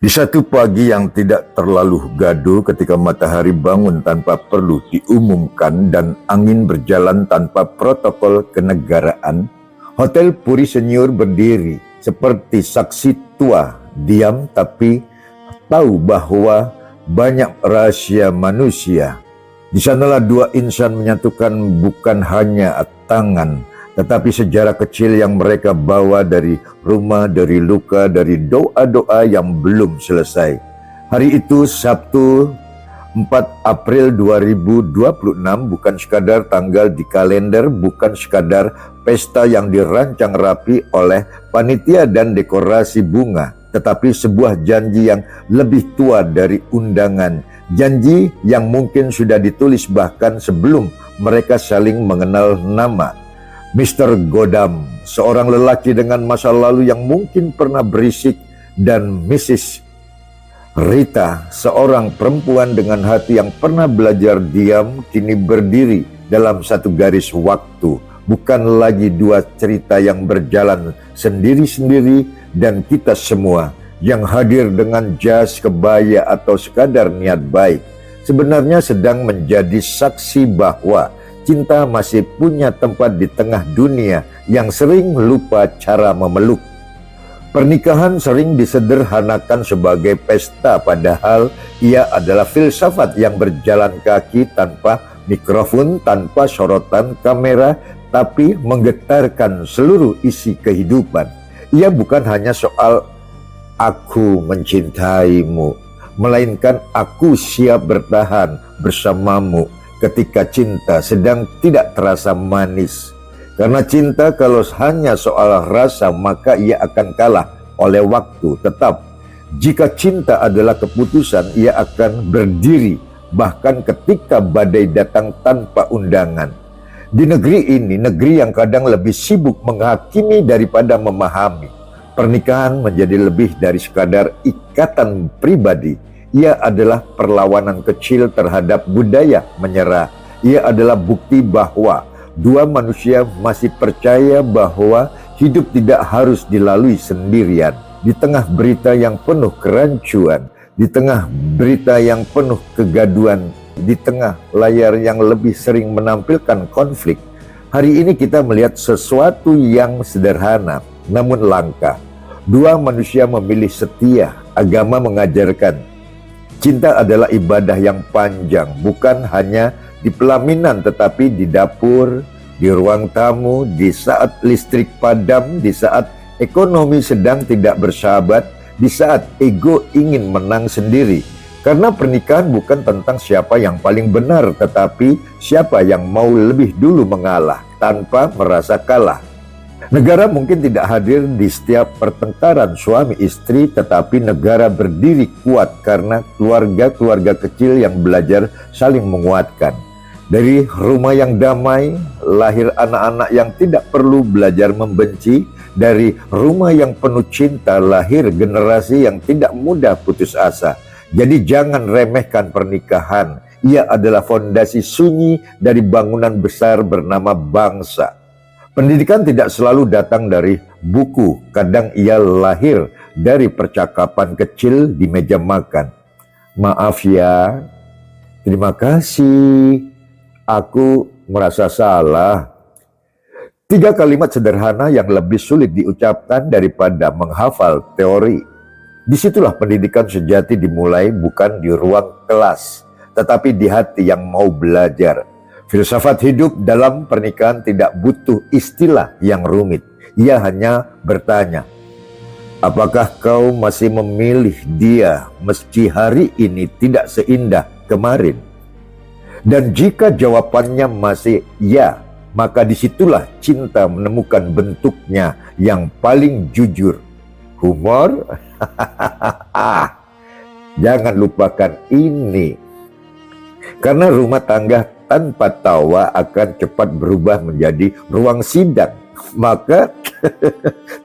Di satu pagi yang tidak terlalu gaduh ketika matahari bangun tanpa perlu diumumkan dan angin berjalan tanpa protokol kenegaraan, Hotel Puri Senior berdiri seperti saksi tua, diam tapi tahu bahwa banyak rahasia manusia. Di sanalah dua insan menyatukan bukan hanya tangan, tetapi sejarah kecil yang mereka bawa dari rumah, dari luka, dari doa-doa yang belum selesai. Hari itu Sabtu 4 April 2026 bukan sekadar tanggal di kalender, bukan sekadar pesta yang dirancang rapi oleh panitia dan dekorasi bunga, tetapi sebuah janji yang lebih tua dari undangan. Janji yang mungkin sudah ditulis bahkan sebelum mereka saling mengenal nama. Mr. Godam, seorang lelaki dengan masa lalu yang mungkin pernah berisik, dan Mrs. Rita, seorang perempuan dengan hati yang pernah belajar diam, kini berdiri dalam satu garis waktu. Bukan lagi dua cerita yang berjalan sendiri-sendiri, dan kita semua yang hadir dengan jas, kebaya, atau sekadar niat baik sebenarnya sedang menjadi saksi bahwa cinta masih punya tempat di tengah dunia yang sering lupa cara memeluk. Pernikahan sering disederhanakan sebagai pesta, padahal ia adalah filsafat yang berjalan kaki tanpa mikrofon, tanpa sorotan kamera, tapi menggetarkan seluruh isi kehidupan. Ia bukan hanya soal aku mencintaimu, melainkan aku siap bertahan bersamamu ketika cinta sedang tidak terasa manis. Karena cinta kalau hanya soal rasa, maka ia akan kalah oleh waktu. Tetap, jika cinta adalah keputusan, ia akan berdiri bahkan ketika badai datang tanpa undangan. Di negeri ini, negeri yang kadang lebih sibuk menghakimi daripada memahami, pernikahan menjadi lebih dari sekadar ikatan pribadi. Ia adalah perlawanan kecil terhadap budaya menyerah. Ia adalah bukti bahwa dua manusia masih percaya bahwa hidup tidak harus dilalui sendirian. Di tengah berita yang penuh kerancuan, di tengah berita yang penuh kegaduhan, di tengah layar yang lebih sering menampilkan konflik, hari ini kita melihat sesuatu yang sederhana namun langka. Dua manusia memilih setia. Agama mengajarkan cinta adalah ibadah yang panjang, bukan hanya di pelaminan tetapi di dapur, di ruang tamu, di saat listrik padam, di saat ekonomi sedang tidak bersahabat, di saat ego ingin menang sendiri. Karena pernikahan bukan tentang siapa yang paling benar, tetapi siapa yang mau lebih dulu mengalah tanpa merasa kalah. Negara mungkin tidak hadir di setiap pertengkaran suami istri, tetapi negara berdiri kuat karena keluarga-keluarga kecil yang belajar saling menguatkan. Dari rumah yang damai, lahir anak-anak yang tidak perlu belajar membenci. Dari rumah yang penuh cinta, lahir generasi yang tidak mudah putus asa. Jadi jangan remehkan pernikahan. Ia adalah fondasi sunyi dari bangunan besar bernama bangsa. Pendidikan tidak selalu datang dari buku, kadang ia lahir dari percakapan kecil di meja makan. Maaf ya, terima kasih, aku merasa salah. 3 kalimat sederhana yang lebih sulit diucapkan daripada menghafal teori. Disitulah pendidikan sejati dimulai, bukan di ruang kelas, tetapi di hati yang mau belajar. Filsafat hidup dalam pernikahan tidak butuh istilah yang rumit. Ia hanya bertanya, apakah kau masih memilih dia meski hari ini tidak seindah kemarin? Dan jika jawabannya masih ya, maka disitulah cinta menemukan bentuknya yang paling jujur. Humor? Jangan lupakan ini. Karena rumah tangga tanpa tawa akan cepat berubah menjadi ruang sidang. Maka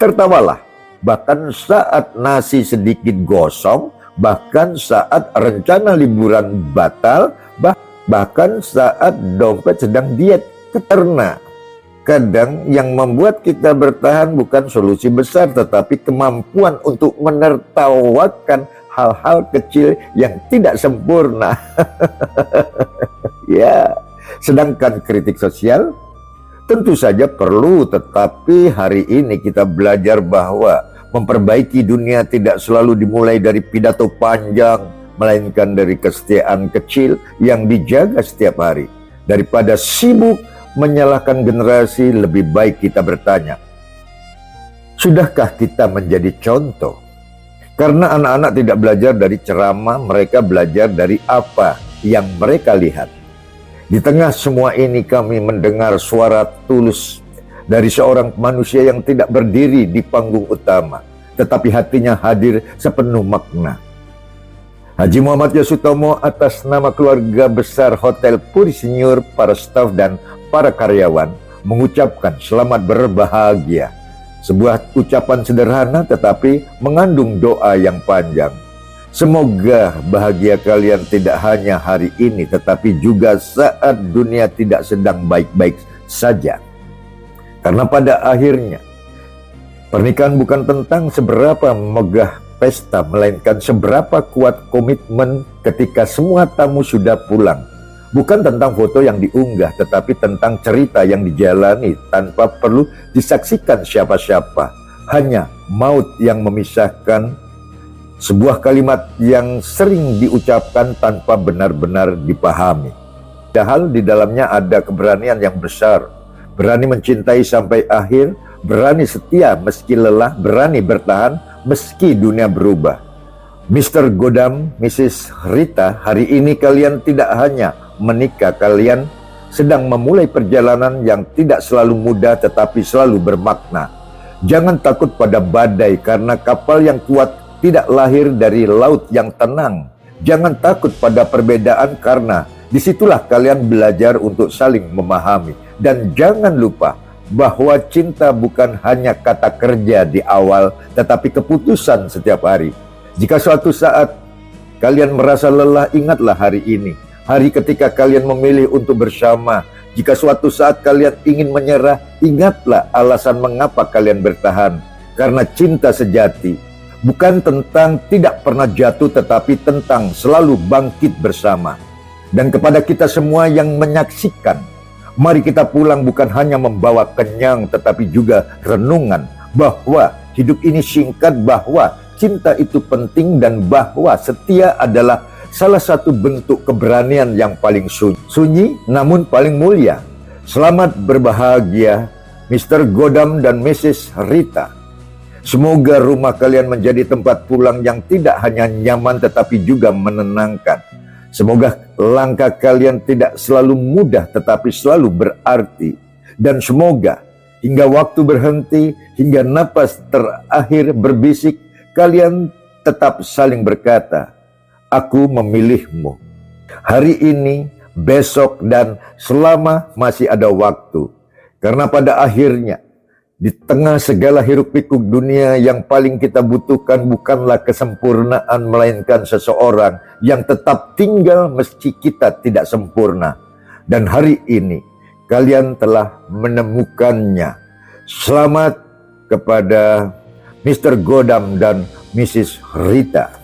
tertawalah. Bahkan saat nasi sedikit gosong, bahkan saat rencana liburan batal, bahkan saat dompet sedang diet. Karena kadang yang membuat kita bertahan bukan solusi besar, tetapi kemampuan untuk menertawakan hal-hal kecil yang tidak sempurna. Ya, sedangkan kritik sosial tentu saja perlu, tetapi hari ini kita belajar bahwa memperbaiki dunia tidak selalu dimulai dari pidato panjang, melainkan dari kesetiaan kecil yang dijaga setiap hari. Daripada sibuk menyalahkan generasi, lebih baik kita bertanya, sudahkah kita menjadi contoh? Karena anak-anak tidak belajar dari ceramah, mereka belajar dari apa yang mereka lihat. Di tengah semua ini kami mendengar suara tulus dari seorang manusia yang tidak berdiri di panggung utama, tetapi hatinya hadir sepenuh makna. Haji Muhammad Yasutomo atas nama keluarga besar Hotel Puri Senior, para staf dan para karyawan mengucapkan selamat berbahagia. Sebuah ucapan sederhana tetapi mengandung doa yang panjang. Semoga bahagia kalian tidak hanya hari ini, tetapi juga saat dunia tidak sedang baik-baik saja. Karena pada akhirnya, pernikahan bukan tentang seberapa megah pesta, melainkan seberapa kuat komitmen ketika semua tamu sudah pulang. Bukan tentang foto yang diunggah, tetapi tentang cerita yang dijalani tanpa perlu disaksikan siapa-siapa. Hanya maut yang memisahkan. Sebuah kalimat yang sering diucapkan tanpa benar-benar dipahami. Padahal di dalamnya ada keberanian yang besar. Berani mencintai sampai akhir, berani setia meski lelah, berani bertahan meski dunia berubah. Mr. Godam, Mrs. Rita, hari ini kalian tidak hanya menikah, kalian sedang memulai perjalanan yang tidak selalu mudah tetapi selalu bermakna. Jangan takut pada badai, karena kapal yang kuat tidak lahir dari laut yang tenang. Jangan takut pada perbedaan, karena disitulah kalian belajar untuk saling memahami. Dan jangan lupa bahwa cinta bukan hanya kata kerja di awal, tetapi keputusan setiap hari. Jika suatu saat kalian merasa lelah, ingatlah hari ini. Hari ketika kalian memilih untuk bersama. Jika suatu saat kalian ingin menyerah, ingatlah alasan mengapa kalian bertahan. Karena cinta sejati bukan tentang tidak pernah jatuh, tetapi tentang selalu bangkit bersama. Dan kepada kita semua yang menyaksikan, mari kita pulang bukan hanya membawa kenyang, tetapi juga renungan bahwa hidup ini singkat, bahwa cinta itu penting, dan bahwa setia adalah salah satu bentuk keberanian yang paling sunyi namun paling mulia. Selamat berbahagia Mr. Godam dan Mrs. Rita. Semoga rumah kalian menjadi tempat pulang yang tidak hanya nyaman tetapi juga menenangkan. Semoga langkah kalian tidak selalu mudah tetapi selalu berarti. Dan semoga hingga waktu berhenti, hingga napas terakhir berbisik, kalian tetap saling berkata, aku memilihmu. Hari ini, besok, dan selama masih ada waktu. Karena pada akhirnya, di tengah segala hiruk-pikuk dunia, yang paling kita butuhkan bukanlah kesempurnaan, melainkan seseorang yang tetap tinggal meski kita tidak sempurna. Dan hari ini, kalian telah menemukannya. Selamat kepada Mr. Godam dan Mrs. Rita.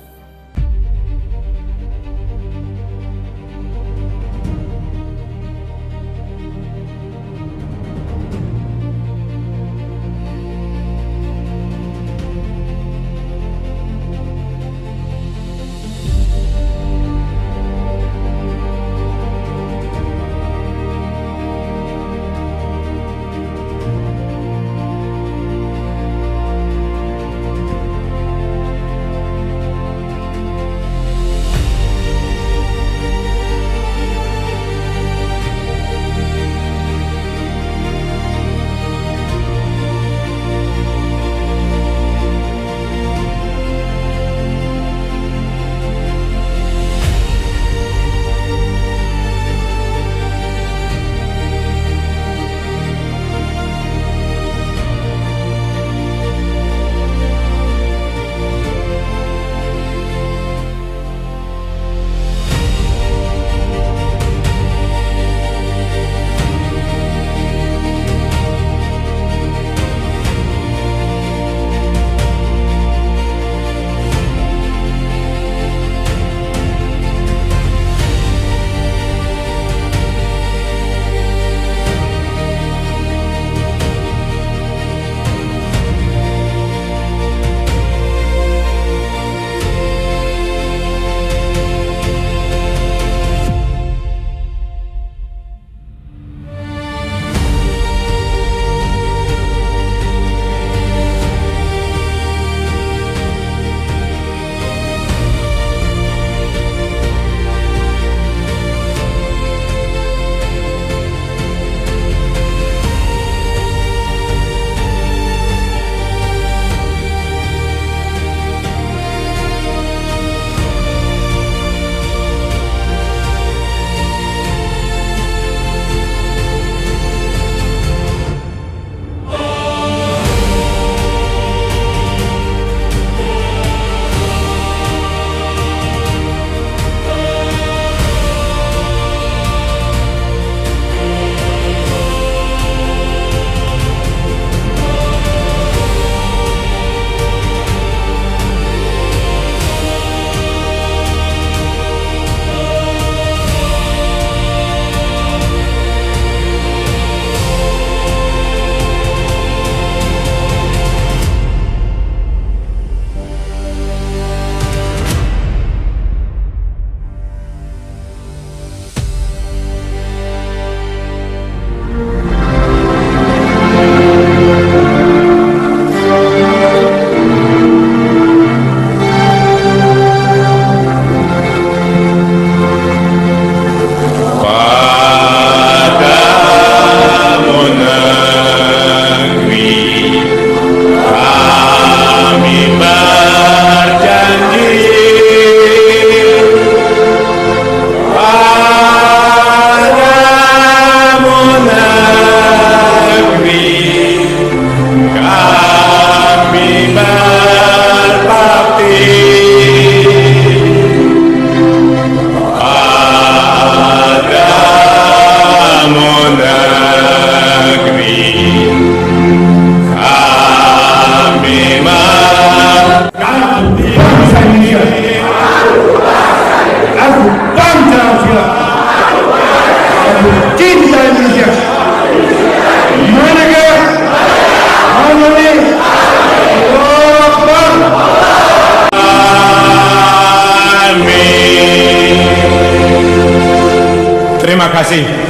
Terima kasih.